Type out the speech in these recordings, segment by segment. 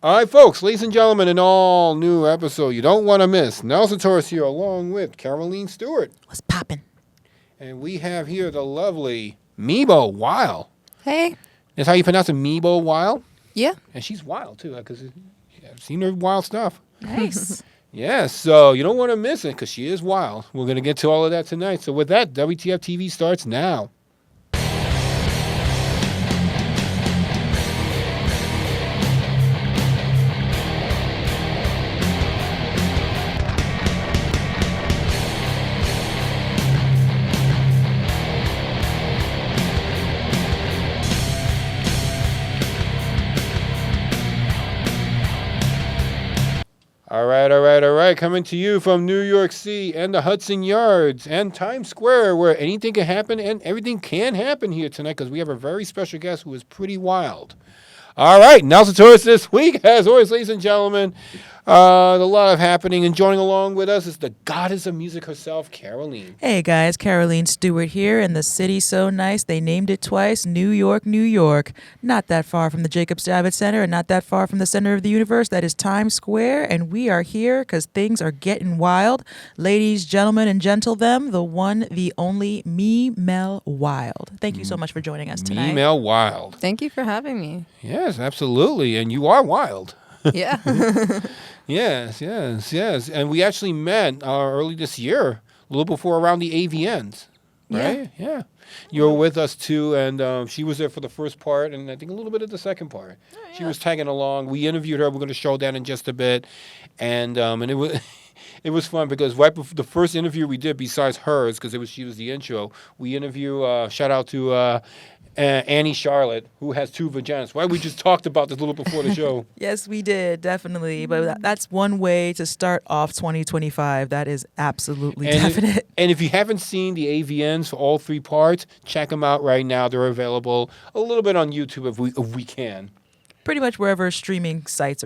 All right, folks, ladies and gentlemen, an all new episode you don't want to miss. Nelson Torres here, along with Caroleen Stewart. What's poppin'? And we have here the lovely Memel Wilde. Hey. That's how you pronounce it, Memel Wilde? Yeah. And she's wild, too, because I've seen her wild stuff. Nice. Yeah, so you don't want to miss it because she is wild. We're going to get to all of that tonight. So with that, WTF TV starts now. All right. Coming to you from New York City and the Hudson Yards and Times Square, where anything can happen and everything can happen here tonight because we have a very special guest who is pretty wild. All right, Nelson Torres this week, as always, ladies and gentlemen. A lot of happening, and joining along with us is the goddess of music herself, Caroleen. Hey guys, Caroleen Stewart here, and the city's so nice they named it twice, New York, New York. Not that far from the Jacobs Javits Center and not that far from the center of the universe. That is Times Square, and we are here because things are getting wild. Ladies, gentlemen, and gentle them, the one, the only, Memel Wilde. Thank you so much for joining us tonight. Memel Wilde. Thank you for having me. Yes, absolutely, and you are wild. Yeah. Yes. And we actually met early this year, a little before around the AVNs, right? Yeah. You were with us too, and she was there for the first part, and I think a little bit of the second part. Oh, yeah. She was tagging along. We interviewed her. We're going to show that in just a bit, and it was. It was fun because right before the first interview we did, besides hers, because she was the intro, we shout out to Annie Charlotte, who has 2 vaginas. Why we just talked about this a little before the show. Yes, we did, definitely. But that's one way to start off 2025. That is absolutely definite. And if you haven't seen the AVNs for all 3 parts, check them out right now. They're available a little bit on YouTube if we can. Pretty much wherever streaming sites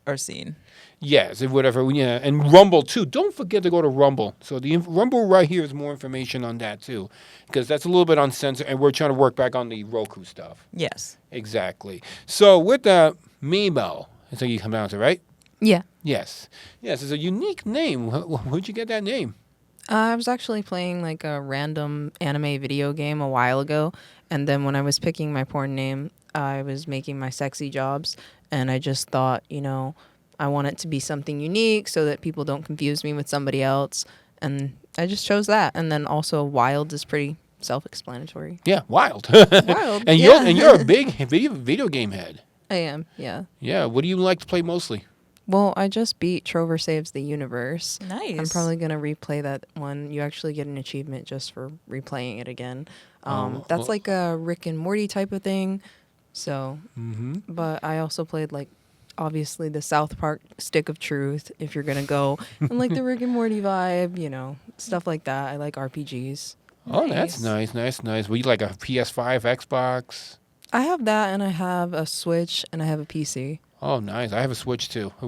are seen. Yes, whatever. Yeah, and Rumble too. Don't forget to go to Rumble. So the Rumble right here is more information on that too, because that's a little bit uncensored, and we're trying to work back on the Roku stuff. Yes. Exactly. So with that, Memel, that's how you pronounce it, right? Yeah. Yes. Yes, it's a unique name. Where'd you get that name? I was actually playing like a random anime video game a while ago, and then when I was picking my porn name, I was making my sexy jobs, and I just thought, I want it to be something unique so that people don't confuse me with somebody else. And I just chose that. And then also Wild is pretty self-explanatory. Yeah, Wild. Wild. And you're a big video game head. I am, yeah. Yeah, what do you like to play mostly? Well, I just beat Trover Saves the Universe. Nice. I'm probably going to replay that one. You actually get an achievement just for replaying it again. That's like a Rick and Morty type of thing. So, but I also played obviously the South Park Stick of Truth, if you're going to go, and the Rick and Morty vibe, stuff like that. I like RPGs. Oh, nice. That's nice. Well, you like a PS5, Xbox? I have that, and I have a Switch, and I have a PC. Oh, nice. I have a Switch, too. I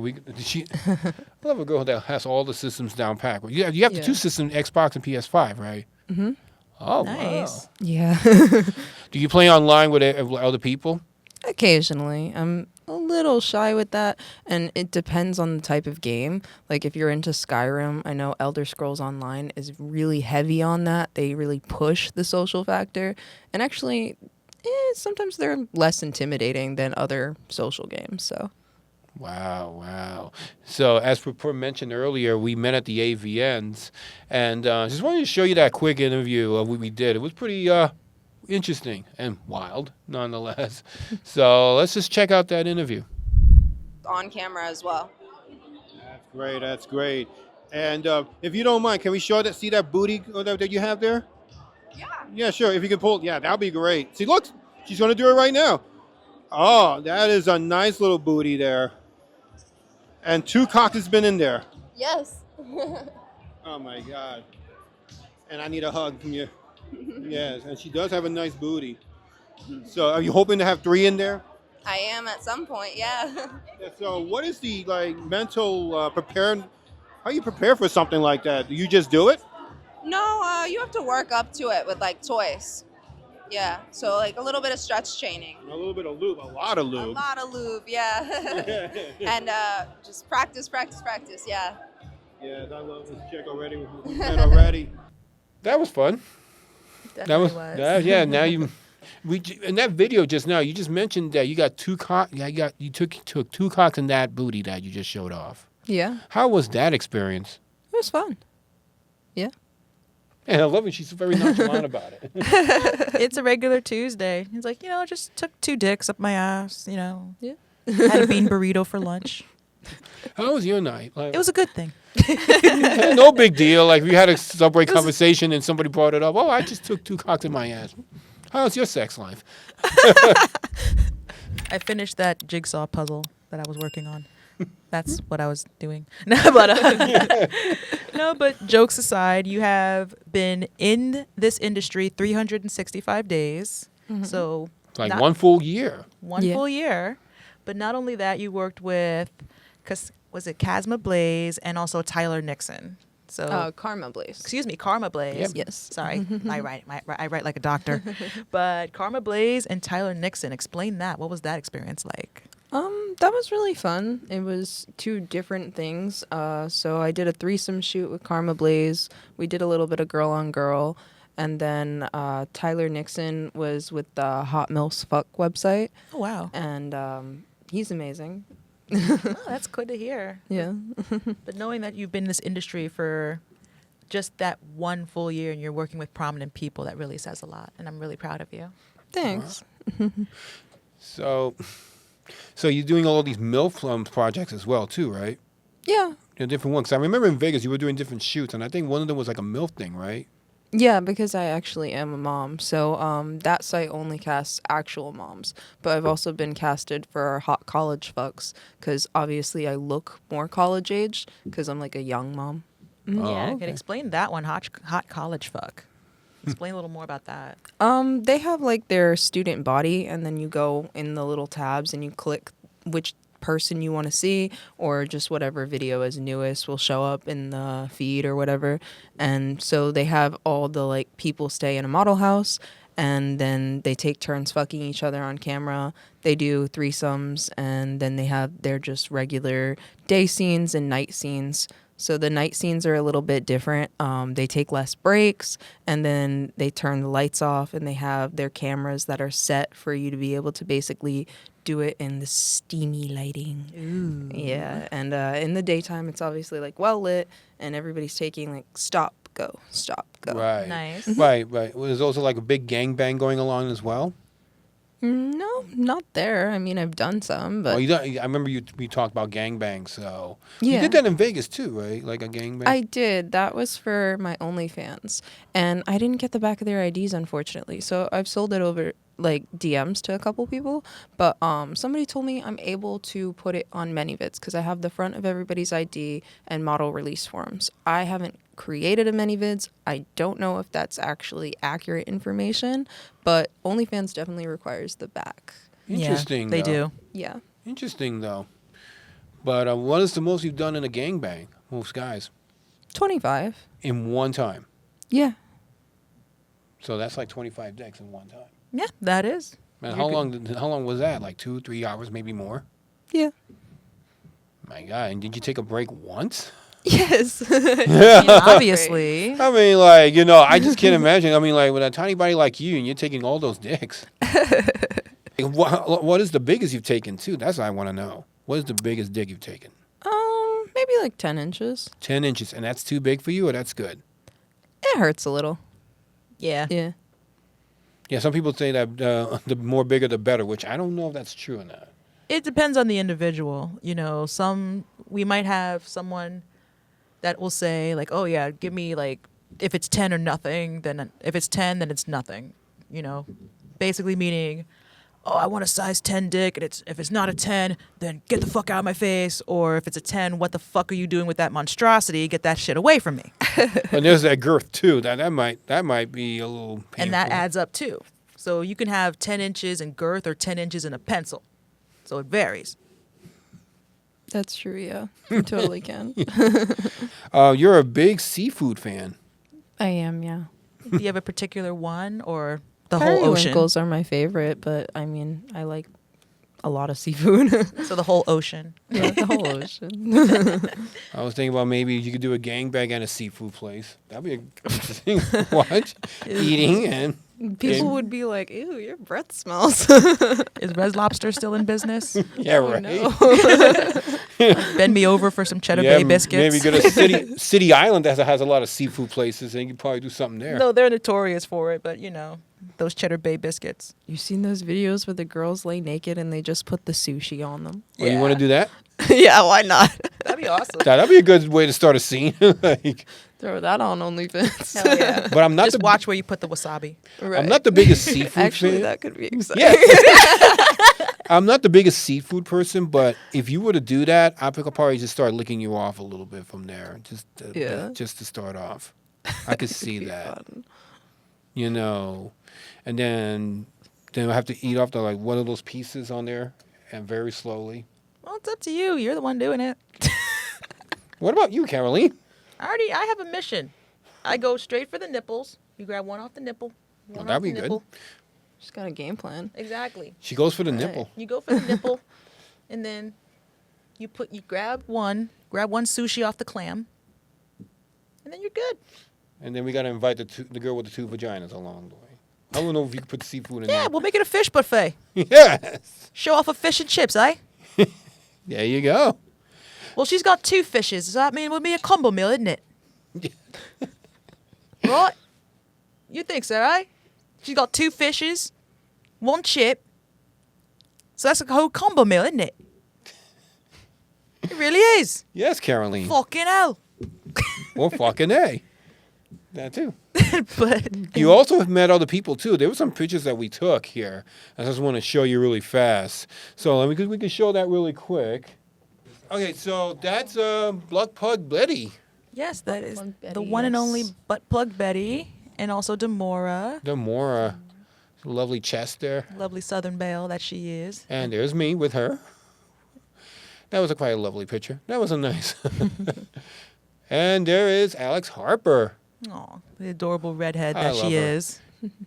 love a girl that has all the systems down packed. You have the 2 systems, Xbox and PS5, right? Mm-hmm. Oh, nice. Wow. Yeah. Do you play online with other people? Occasionally. I'm a little shy with that, and it depends on the type of game. If you're into Skyrim, I know Elder Scrolls Online is really heavy on that. They really push the social factor, and actually, sometimes they're less intimidating than other social games, so... Wow. So, as we mentioned earlier, we met at the AVNs, and just wanted to show you that quick interview of what we did. It was pretty interesting and wild, nonetheless. So, let's just check out that interview. On camera as well. That's great. And if you don't mind, can we see that booty that you have there? Yeah. Yeah, sure. If you can pull, that would be great. See, look, she's going to do it right now. Oh, that is a nice little booty there. And 2 cocks has been in there. Yes. Oh, my God. And I need a hug from you. Yes, and she does have a nice booty. So are you hoping to have 3 in there? I am at some point, yeah. So what is the mental preparing? How you prepare for something like that? Do you just do it? No, you have to work up to it with toys. Yeah. So like a little bit of stretch training. A little bit of lube, a lot of A lube. lot of lube, yeah. And just practice, yeah. Yes, I love this chick already. We met already. That was fun. Definitely Yeah. Now in that video just now, you just mentioned that you got two cock. Yeah, you took two cocks in that booty that you just showed off. Yeah, How was that experience? it was fun. Yeah. And I love it. She's very nonchalant about it. It's a regular Tuesday. He's like, just took 2 dicks up my ass, Yeah. Had a bean burrito for lunch. How was your night? Like, It was a good thing. no big deal. Like, if you had a subway conversation and somebody brought it up. Oh, I just took 2 cocks in my ass. How's your sex life? I finished that jigsaw puzzle that I was working on. That's what I was doing. No, but jokes aside, you have been in this industry 365 days. Mm-hmm. So Like not- 1 full year. one Yeah. full year. But not only that, you worked with, was it Casma Blaze and also Tyler Nixon? So Karma Blaze. excuse me, Karma Blaze. Yep. Yes. Sorry, I write like a doctor. But Karma Blaze and Tyler Nixon, explain that. What was that experience like? That was really fun. It was 2 different things. So I did a threesome shoot with Karma Blaze. We did a little bit of girl on girl. And then Tyler Nixon was with the Hot Milfs Fuck website. Oh, wow. And he's amazing. Oh, that's good to hear. Yeah. But knowing that you've been in this industry for just that 1 full year and you're working with prominent people, that really says a lot. And I'm really proud of you. Thanks. So you're doing all of these MILF projects as well, too, right? Yeah. Different ones. 'Cause I remember in Vegas you were doing different shoots, and I think one of them was like a MILF thing, right? Yeah, because I actually am a mom. So that site only casts actual moms. But I've also been casted for hot college fucks because obviously I look more college age because I'm like a young mom. Yeah, okay. can explain that one, hot college fuck. Explain a little more about that. They have like their student body, and then you go in the little tabs and you click which person you want to see, or just whatever video is newest will show up in the feed or whatever. And so they have all the like people stay in a model house, and then they take turns fucking each other on camera. They do threesomes, and then they have their just regular day scenes and night scenes. So the night scenes are a little bit different. They take less breaks, and then they turn the lights off, and they have their cameras that are set for you to be able to basically do it in the steamy lighting. Ooh. Yeah, and in the daytime, it's obviously like well lit, and everybody's taking like stop, go, stop, go. Right. Nice. Right. Well, there's also like a big gangbang going along as well. No, not there. I mean, I've done some, but I remember we talked about gangbangs. So you Yeah. did that in Vegas too, right? Like a gangbang. I did. That was for my OnlyFans, and I didn't get the back of their IDs, unfortunately. So I've sold it over like DMs to a couple people, but somebody told me I'm able to put it on ManyVids because I have the front of everybody's ID and model release forms. I haven't created a ManyVids. I don't know if that's actually accurate information, but OnlyFans definitely requires the back. Interesting. Yeah, they though. do. Yeah. Interesting though. But what is the most you've done in a gangbang? Most guys 25. in one time. Yeah. So that's like 25 dicks in one time. Yeah, that is. Man, You're how long was that? Like 2-3 hours, maybe more. Yeah. My God! And did you take a break once? Yes. Obviously. I mean, like, I just can't imagine. I mean, like, with a tiny body like you, and you're taking all those dicks. What is the biggest you've taken too? That's what I want to know. What is the biggest dick you've taken? Maybe like 10 inches. 10 inches, and that's too big for you, or that's good? It hurts a little. Yeah. Yeah. Yeah, some people say that the more bigger, the better, which I don't know if that's true or not. It depends on the individual. We might have someone that will say like, "Oh yeah, give me like if it's 10 or nothing, then if it's 10 then it's nothing." Basically meaning, "Oh, I want a size 10 dick, and if it's not a 10, then get the fuck out of my face, or if it's a 10, what the fuck are you doing with that monstrosity? Get that shit away from me." And there's that girth too. That might be a little painful. And that adds up too. So you can have 10 inches in girth or 10 inches in a pencil. So it varies. That's true, yeah. You totally can. You're a big seafood fan. I am, yeah. Do you have a particular one, or the whole ocean. Periwinkles are my favorite, but I mean, I like a lot of seafood. So the whole ocean. Yeah, the whole ocean. I was thinking about maybe you could do a gangbang at a seafood place. That'd be interesting to watch. Eating and People would be like, "Ew, your breath smells." Is Red Lobster still in business? yeah, Oh, right. no. Bend me over for some Cheddar Bay biscuits. Maybe go to City Island that has a lot of seafood places, and you could probably do something there. No, they're notorious for it, but those Cheddar Bay biscuits. You seen those videos where the girls lay naked and they just put the sushi on them? Oh, you want to do that? Yeah, why not? That'd be awesome. That'd be a good way to start a scene. Like, Throw that on OnlyFans. Hell yeah. but I'm not Just watch where you put the wasabi. Right. I'm not the biggest seafood Actually, fan. that could be exciting. Yeah. I'm not the biggest seafood person, but if you were to do that, I could probably just start licking you off a little bit from there, just to start off. I could see that, Fun. and then I have to eat off the one of those pieces on there, and very slowly. Well, it's up to you. You're the one doing it. What about you, Caroline? I have a mission. I go straight for the nipples. You grab one off the nipple. One that'd off the be good. nipple. Just got a game plan. Exactly. She goes for the Right. nipple. You go for the nipple, and then you grab one sushi off the clam, and then you're good. And then we gotta invite the girl with the 2 vaginas along the way. I don't know if you could put seafood in Yeah, there. we'll make it a fish buffet. Yes. Show off a fish and chips, eh? There you go. Well, she's got 2 fishes. So that mean it would be a combo meal, isn't it? Right? You think so, right? She's got 2 fishes, 1 chip. So that's a whole combo meal, isn't it? It really is. Yes, Caroline. Fucking hell. Or fucking A. That too. But You also have met other people too. There were some pictures that we took here. I just want to show you really fast. So we can show that really quick. Okay, so that's Blood Pug Betty. yes, that is Plug the Betty, one and only yes. butt plug Betty, and also Demora, The more lovely chest there. lovely Southern belle that she is. And there's me with her. That was quite a lovely picture. That was a nice. And there is Alex Harper. Aw, the adorable redhead I that love she her. is.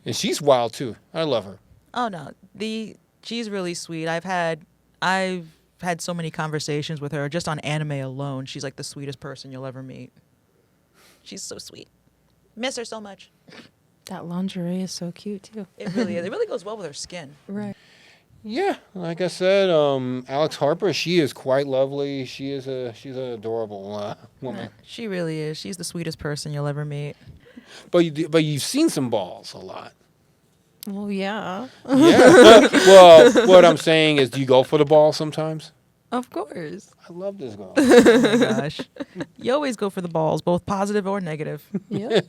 And she's wild too. I love her. Oh no, she's really sweet. I've had so many conversations with her just on anime alone. She's like the sweetest person you'll ever meet. She's so sweet. Miss her so much. That lingerie is so cute too. It really is. It really goes well with her skin. Right. Yeah, like I said, Alex Harper, she is quite lovely. She's an adorable woman. She really is. She's the sweetest person you'll ever meet. But you've seen some balls a lot. Well, yeah. Yeah. Well, what I'm saying is, do you go for the ball sometimes? Of course. I love this girl. Oh my gosh. You always go for the balls, both positive or negative. Yep.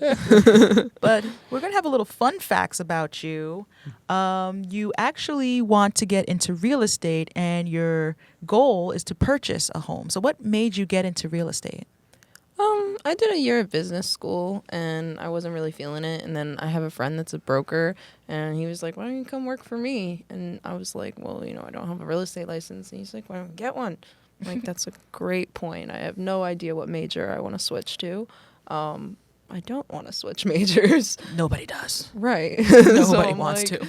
But we're going to have a little fun facts about you. You actually want to get into real estate, and your goal is to purchase a home. So what made you get into real estate? I did a year of business school and I wasn't really feeling it. And then I have a friend that's a broker and he was like, why don't you come work for me? And I was like, well, I don't have a real estate license. And he's like, why don't you get one? I'm like, that's a great point. I have no idea what major I want to switch to. I don't want to switch majors. Nobody does. Right. Nobody wants to.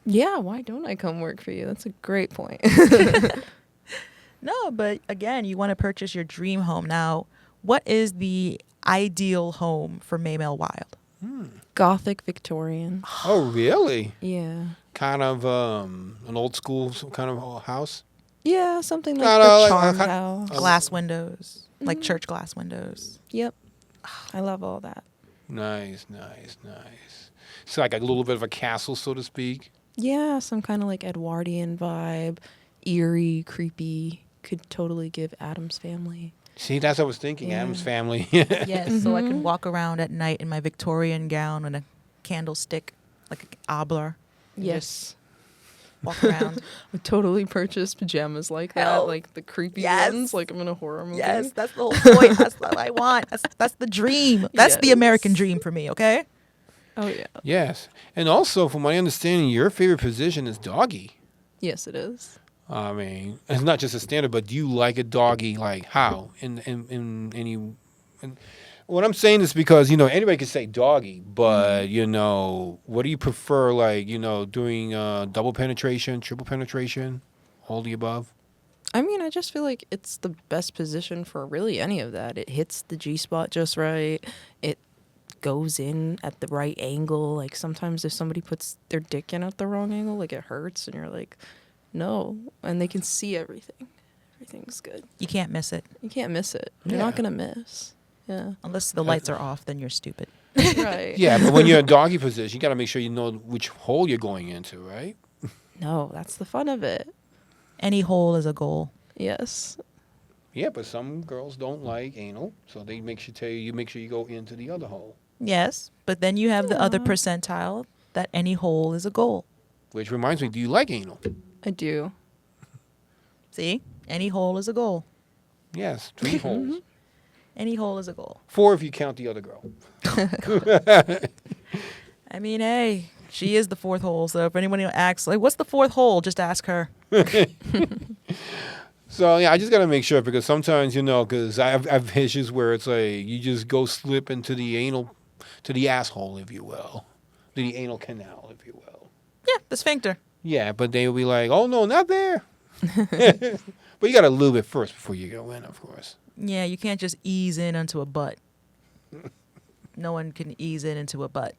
Yeah, why don't I come work for you? That's a great point. No, but again, you want to purchase your dream home. Now, what is the ideal home for Memel Wilde? Gothic Victorian. Oh, really? Yeah. Kind of an old school kind of house? Yeah, something like No, the no, like- Charmed like- House. Glass windows, like church glass windows. Yep. I love all that. Nice. It's like a little bit of a castle, so to speak. Yeah, some kind of like Edwardian vibe. Eerie, creepy. Could totally give Adam's Family. See, that's what I was thinking. Yeah. Adam's Family. Yes, so I can walk around at night in my Victorian gown and a candlestick, like an arbor. Yes. Walk around. I totally purchased pajamas like Hell, that. Like the creepy yes. ones. Like I'm in a horror movie. Yes, that's the whole point. That's what I want. That's the dream. That's the Yes. American dream for me, okay? Oh, yeah. Yes. And also, from my understanding, your favorite position is doggy. Yes, it is. I mean, it's not just a standard, but do you like a doggy? Like how? In any? What I'm saying is because, anybody can say doggy, but, what do you prefer, like, doing double penetration, triple penetration, all the above? I mean, I just feel like it's the best position for really any of that. It hits the G-spot just right. It goes in at the right angle. Like, sometimes if somebody puts their dick in at the wrong angle, like, it hurts, and you're like, no. And they can see everything. Everything's good. You can't miss it. You can't miss it. You're not going to miss. Yeah. Unless the lights are off, then you're stupid. Right. Yeah, but when you're in doggy position, you got to make sure you know which hole you're going into, right? No, that's the fun of it. Any hole is a goal. Yes. Yeah, but some girls don't like anal, so they make sure you go into the other hole. Yes, but then you have the other percentile that any hole is a goal. Which reminds me, do you like anal? I do. See? Any hole is a goal. Yes, 3 holes. Any hole is a goal. 4 if you count the other girl. I mean, hey, she is the 4th hole, so if anyone asks, like, what's the 4th hole, just ask her. So, yeah, I just got to make sure because sometimes, because I have issues where it's like you just go slip into the asshole, if you will. The anal canal, if you will. Yeah, the sphincter. Yeah, but they will be like, oh, no, not there. But you got to lube it first before you go in, of course. Yeah, you can't just ease in onto a butt. No one can ease into a butt.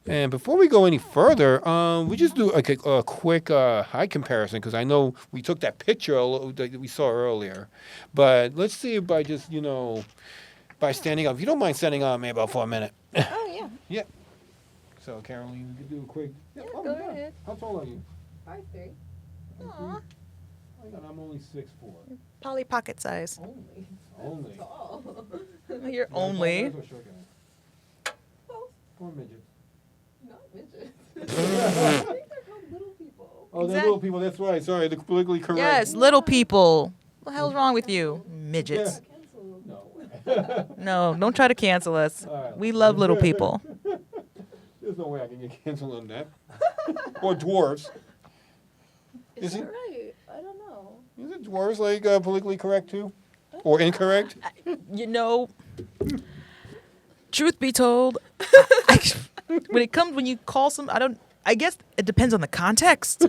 And before we go any further, we just do a quick height comparison because I know we took that picture that we saw earlier. But let's see if by just, by standing up. If you don't mind standing up maybe for a minute. Oh, yeah. Yeah. So, Caroline, we could do a quick. Yeah, go ahead. How tall are you? 5'3". Aw. I'm only 6'4". Polly Pocket size. Only. Tall. You're only. Both. Poor midget. Not midgets. I think they're called little people. Oh, they're little people. That's right. Sorry, they're politically correct. Yes, little people. What the hell's wrong with you? Midgets. No. No, don't try to cancel us. All right. We love little people. There's no way I can get canceled on that. Or dwarves. Is that right? I don't know. Is it dwarves like politically correct too? Or incorrect? Truth be told, when you call I guess it depends on the context.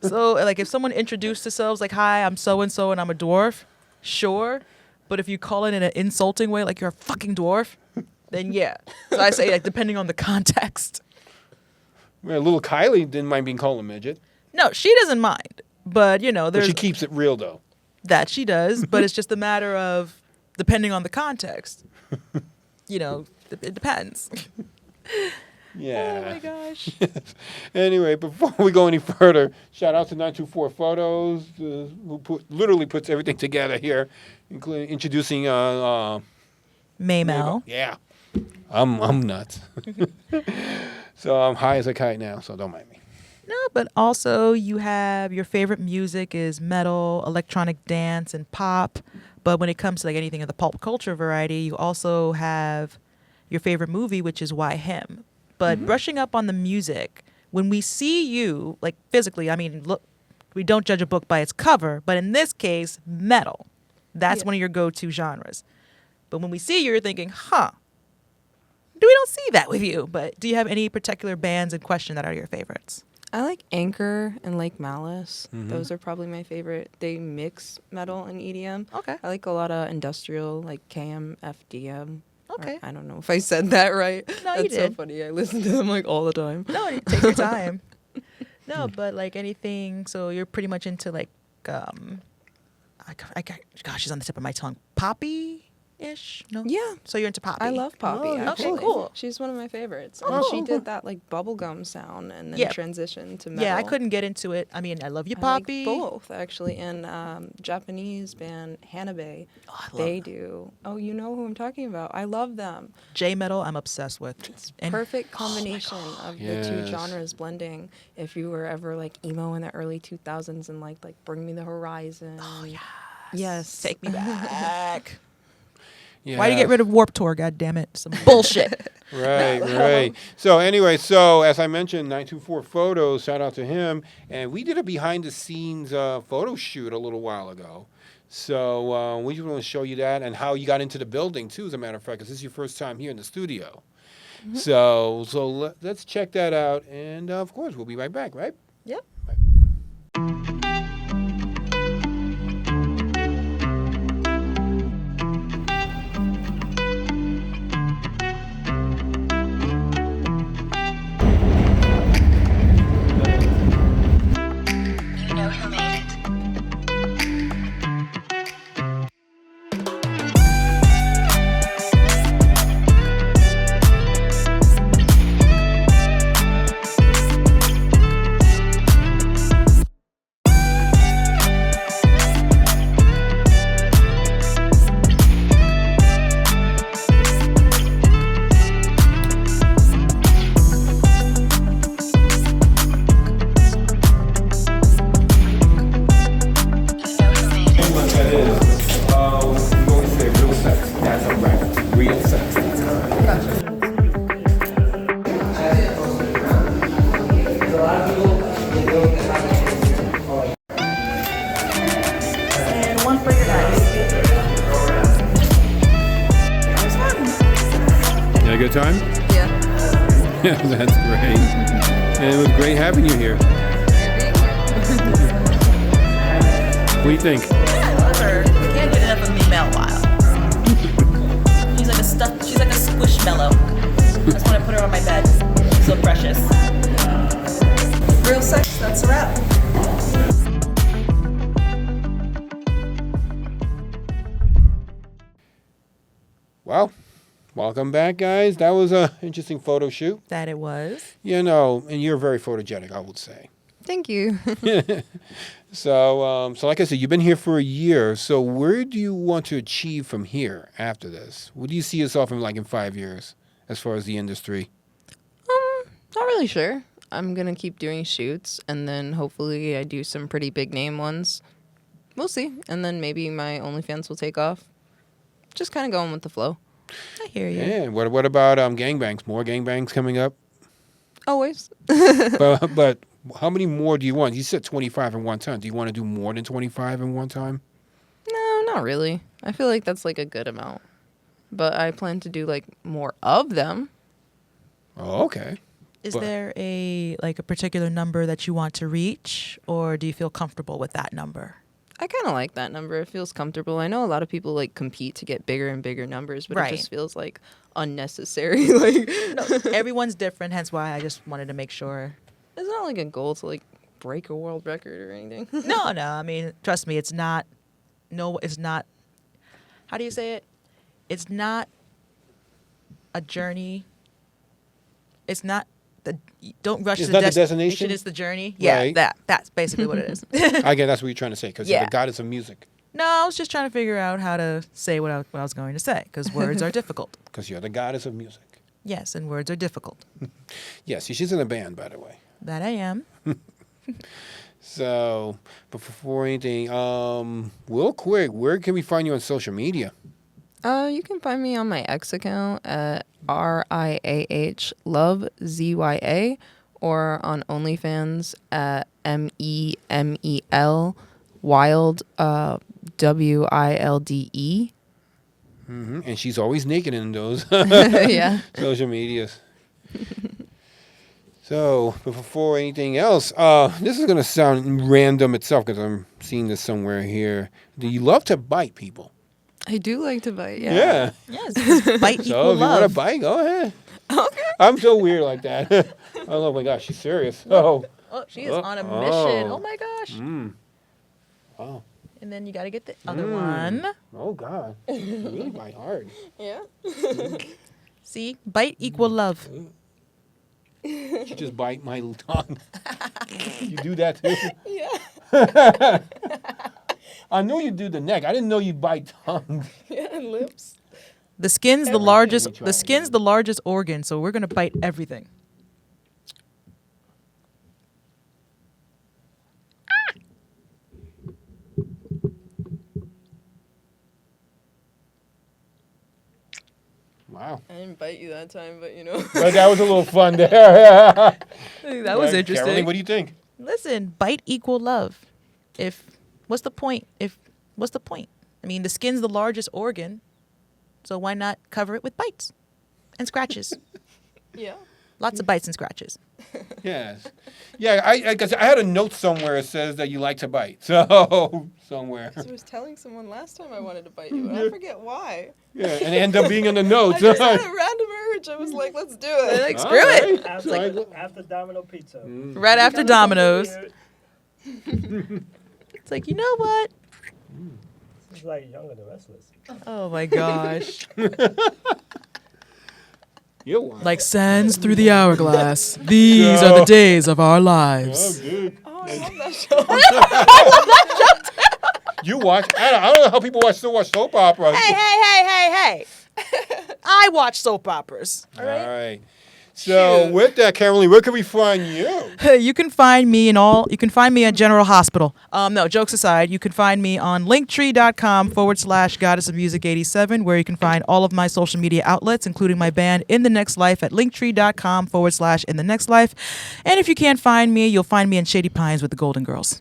So, like, if someone introduced themselves like, hi, I'm so-and-so and I'm a dwarf, sure. But if you call it in an insulting way, like you're a fucking dwarf, then yeah. So I say, like, depending on the context. Well, little Kylie didn't mind being called a midget. No, she doesn't mind. But, But there's she keeps it real, though. that she does. But it's just a matter of depending on the context. It depends. Yeah. Oh, my gosh. Anyway, before we go any further, shout out to 924 Photos, who literally puts everything together here, including introducing Memel. Yeah. I'm nuts. So I'm high as a kite now, so don't mind me. No, but also you have your favorite music is metal, electronic dance, and pop. But when it comes to like anything of the pop culture variety, you also have your favorite movie, which is Why Him. But brushing up on the music, when we see you, like physically, I mean, look, we don't judge a book by its cover, but in this case, metal. That's one of your go-to genres. But when we see you, you're thinking, we don't see that with you. But do you have any particular bands in question that are your favorites? I like Anchor and Lake Malice. Those are probably my favorite. They mix metal and EDM. Okay. I like a lot of industrial, like KMFDM. Okay. I don't know if I said that right. No, you That's did. so funny. I listen to them like all the time. No, take your time. No, but like anything. So you're pretty much into like, gosh, she's on the tip of my tongue. Poppy-ish? No. Yeah. So you're into poppy. I love Poppy. Oh, actually. okay, cool. She's one of my favorites. Oh, And cool, she cool. did that like bubblegum sound and then transitioned to metal. Yeah, I couldn't get into it. I mean, I love you, I Poppy. like both actually. And Japanese band Hanabe, they do. Oh, you know who I'm talking about. I love them. J-metal, I'm obsessed with. It's perfect combination of the two Yes. genres blending. If you were ever like emo in the early 2000s and like Bring Me the Horizon. Oh yeah. Yes. Take me back. Yeah. Why do you get rid of Warped Tour? God damn it! Some bullshit. Right. So anyway, as I mentioned, 924 Photos, shout out to him. And we did a behind the scenes photo shoot a little while ago. So we just want to show you that and how you got into the building, too, as a matter of fact, because this is your first time here in the studio. Mm-hmm. So let's check that out. And, of course, we'll be right back, right? Yep. Good time? Yeah. Yeah, that's great. And it was great having you here. What do you think? Yeah, I love her. I can't get enough of Memel Wilde. She's like a squishmallow. I just want to put her on my bed. She's so precious. Real sex, that's a wrap. Well, welcome back, guys. That was an interesting photo shoot. That it was. You know, and you're very photogenic, I would say. Thank you. So like I said, you've been here for a year. So where do you want to achieve from here after this? What do you see yourself in 5 years as far as the industry? Not really sure. I'm going to keep doing shoots, and then hopefully I do some pretty big name ones. We'll see. And then maybe my OnlyFans will take off. Just kind of going with the flow. I hear you. Yeah. What about gangbangs? More gangbangs coming up? Always. but how many more do you want? You said 25 in one time. Do you want to do more than 25 in one time? No, not really. I feel like that's a good amount. But I plan to do more of them. Oh, okay. Is there a particular number that you want to reach, or do you feel comfortable with that number? I kind of like that number. It feels comfortable. I know a lot of people compete to get bigger and bigger numbers, but right. It just feels unnecessary. No, everyone's different, hence why I just wanted to make sure. It's not a goal to break a world record or anything. No. I mean, trust me, it's not. No, it's not. How do you say it? It's not a journey. It's not. Don't rush it's to not the the destination. It's the journey. Yeah, right. That's basically what it is. I guess that's what you're trying to say, because you're the goddess of music. No, I was just trying to figure out how to say what I was going to say, because words are difficult. Because you're the goddess of music. Yes, and words are difficult. Yes, she's in a band, by the way. That I am. So, but before anything, real quick, where can we find you on social media? You can find me on my X account at RIAH Love ZYA, or on OnlyFans at MEMEL Wilde WILDE. Mm-hmm. And she's always naked in those yeah. social medias. So, but before anything else, this is going to sound random itself because I'm seeing this somewhere here. Do you love to bite people? I do like to bite, yeah. Yes, bite So equal if you love. want to bite, go ahead. Okay. I'm so weird like that. Oh my gosh, she's serious. Oh, she is on a mission. Oh my gosh. Wow. And then you got to get the other one. Oh God, you really bite hard. Yeah. See, bite equal love. She just bite my tongue. You do that too? Yeah. I knew you do the neck. I didn't know you bite tongue. Yeah, and lips. The skin's the largest. The skin's the largest organ, so we're gonna bite everything. Wow. I didn't bite you that time, but But that was a little fun there. That was interesting. Caroleen, what do you think? Listen, bite equal love. What's the point if what's the point? I mean, the skin's the largest organ, so why not cover it with bites and scratches? Yeah. Lots of bites and scratches. Yes. Yeah, I guess I had a note somewhere that says that you like to bite. So, somewhere. I was telling someone last time I wanted to bite you, and I forget why. Yeah, and it ended up being in the notes. I just had a random urge. I was like, let's do it. Like, screw it. After Domino Pizza. Right after Domino's. It's like, you know what? It's like Young and the Restless. Oh my gosh. You're wild. Like sands through the hourglass. These are the days of our lives. Oh, I love that show. You watch. I don't know how people still watch soap operas. Hey. I watch soap operas. All right. So with that, Caroline, where can we find you? You can find me You can find me at General Hospital. No, jokes aside, you can find me on linktree.com/goddessofmusic87, where you can find all of my social media outlets, including my band In the Next Life at linktree.com/In the Next Life. And if you can't find me, you'll find me in Shady Pines with the Golden Girls.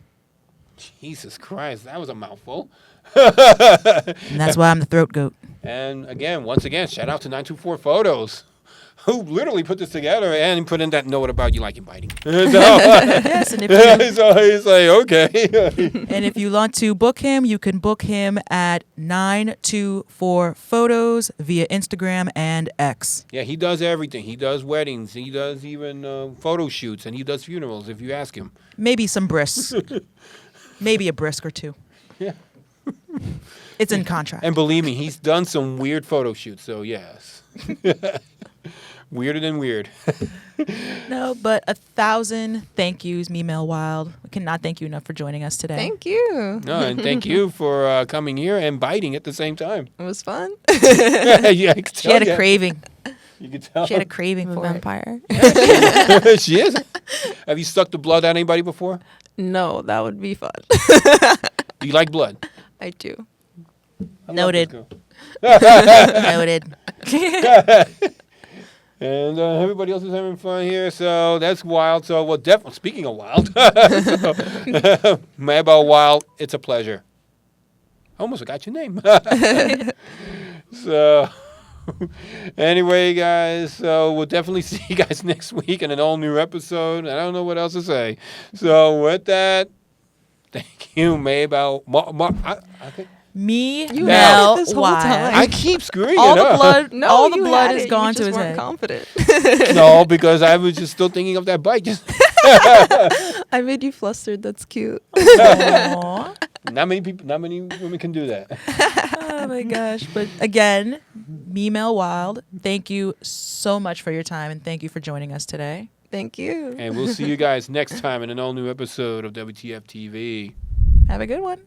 Jesus Christ, that was a mouthful. And that's why I'm the throat goat. And once again, shout out to 924 Photos, who literally put this together and put in that note about you liking biting. Yes, and So he's like, okay. and if you want to book him, you can book him at 924 Photos via Instagram and X. Yeah, he does everything. He does weddings. He does even photo shoots, and he does funerals if you ask him. Maybe some brisks. Maybe a brisk or two. Yeah. It's in contract. And believe me, he's done some weird photo shoots, so yes. Weirder than weird. No, but 1,000 thank yous, Memel Wilde. I cannot thank you enough for joining us today. Thank you. No, and thank you for coming here and biting at the same time. It was fun. Yeah, I could She tell had a ya. craving. You could tell. She had a craving I'm a for it. vampire. She is. Have you sucked the blood out of anybody before? No, that would be fun. Do you like blood? I do. I love Noted. this girl. Noted. And everybody else is having fun here, so that's wild. So, well, definitely, speaking of wild, Memel Wilde, it's a pleasure. I almost forgot your name. So, anyway, guys, so we'll definitely see you guys next week in an all-new episode. I don't know what else to say. So, with that, thank you, Memel. I think Memel had it this whole Wilde. time. I keep screwing All it the up. blood, No, all the you blood had is it. gone You to just his weren't head. confident. No, because I was just still thinking of that bite. Just I made you flustered. That's cute. Aw. not many women can do that. Oh my gosh. But again, Memel Wilde, thank you so much for your time and thank you for joining us today. Thank you. And we'll see you guys next time in an all-new episode of WTF TV. Have a good one.